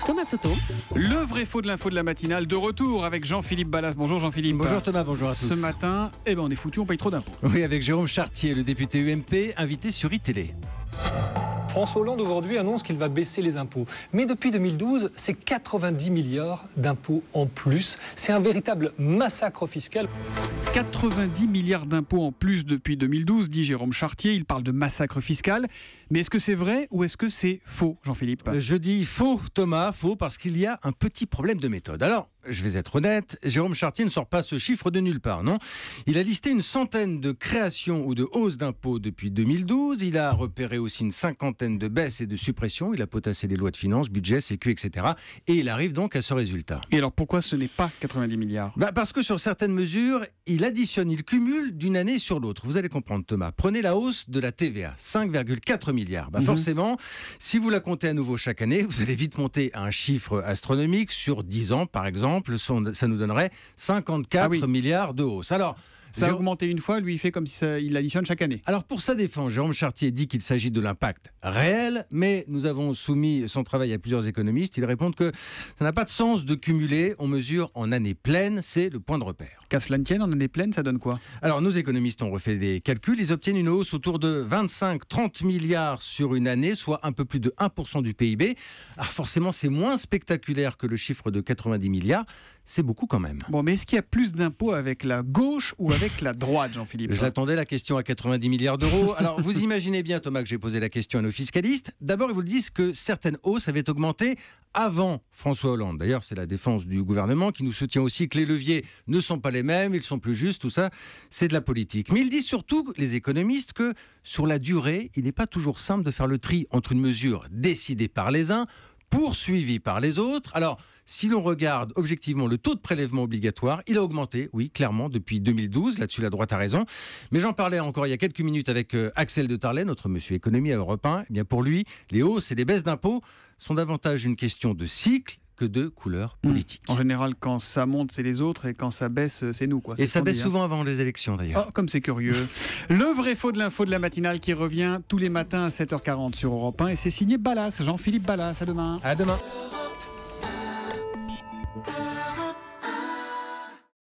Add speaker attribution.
Speaker 1: Thomas Soto.
Speaker 2: Le vrai faux de l'info de la matinale, de retour avec Jean-Philippe Ballas. Bonjour Jean-Philippe.
Speaker 3: Bonjour Thomas, bonjour à tous.
Speaker 2: Ce matin, on est foutu, on paye trop d'impôts.
Speaker 3: Oui, avec Jérôme Chartier, le député UMP, invité sur iTélé.
Speaker 4: François Hollande aujourd'hui annonce qu'il va baisser les impôts. Mais depuis 2012, c'est 90 milliards d'impôts en plus. C'est un véritable massacre fiscal.
Speaker 2: 90 milliards d'impôts en plus depuis 2012, dit Jérôme Chartier. Il parle de massacre fiscal. Mais est-ce que c'est vrai ou est-ce que c'est faux, Jean-Philippe ?
Speaker 3: Je dis faux, Thomas, faux, parce qu'il y a un petit problème de méthode. Alors, je vais être honnête, Jérôme Chartier ne sort pas ce chiffre de nulle part, non ? Il a listé une centaine de créations ou de hausses d'impôts depuis 2012. Il a repéré aussi une cinquantaine de baisses et de suppressions. Il a potassé les lois de finances, budget, sécu, etc. Et il arrive donc à ce résultat.
Speaker 2: Et alors pourquoi ce n'est pas 90 milliards ?
Speaker 3: Parce que sur certaines mesures, il additionne, il cumule d'une année sur l'autre. Vous allez comprendre, Thomas. Prenez la hausse de la TVA, 5,4 milliards. Forcément, si vous la comptez à nouveau chaque année, vous allez vite monter à un chiffre astronomique. Sur 10 ans, par exemple, ça nous donnerait 54 milliards de hausse. Alors,
Speaker 2: ça a augmenté une fois, lui il fait comme si il l'additionne chaque année.
Speaker 3: Alors pour sa défense, Jérôme Chartier dit qu'il s'agit de l'impact réel, mais nous avons soumis son travail à plusieurs économistes. Ils répondent que ça n'a pas de sens de cumuler, on mesure en année pleine, c'est le point de repère.
Speaker 2: Qu'à cela ne tienne, en année pleine, ça donne quoi ?
Speaker 3: Alors nos économistes ont refait des calculs, ils obtiennent une hausse autour de 25-30 milliards sur une année, soit un peu plus de 1% du PIB. Alors forcément c'est moins spectaculaire que le chiffre de 90 milliards, c'est beaucoup quand même.
Speaker 2: Bon, mais est-ce qu'il y a plus d'impôts avec la gauche ou avec la droite, Jean-Philippe ?
Speaker 3: Je l'attendais, la question à 90 milliards d'euros. Alors, vous imaginez bien, Thomas, que j'ai posé la question à nos fiscalistes. D'abord, ils vous disent que certaines hausses avaient augmenté avant François Hollande. D'ailleurs, c'est la défense du gouvernement qui nous soutient aussi que les leviers ne sont pas les mêmes, ils sont plus justes, tout ça, c'est de la politique. Mais ils disent surtout, les économistes, que sur la durée, il n'est pas toujours simple de faire le tri entre une mesure décidée par les uns, poursuivie par les autres. Alors, si l'on regarde objectivement le taux de prélèvement obligatoire, il a augmenté, oui, clairement, depuis 2012. Là-dessus, la droite a raison. Mais j'en parlais encore il y a quelques minutes avec Axel de Tarlet, notre monsieur économie à Europe 1. Eh bien, pour lui, les hausses et les baisses d'impôts sont davantage une question de cycle que de couleur politique.
Speaker 2: En général, quand ça monte, c'est les autres, et quand ça baisse, c'est nous, quoi.
Speaker 3: Et ça baisse souvent avant les élections, d'ailleurs.
Speaker 2: Oh, comme c'est curieux. Le vrai faux de l'info de la matinale qui revient tous les matins à 7h40 sur Europe 1, et c'est signé Ballas, Jean-Philippe Ballas. À demain.
Speaker 3: À demain.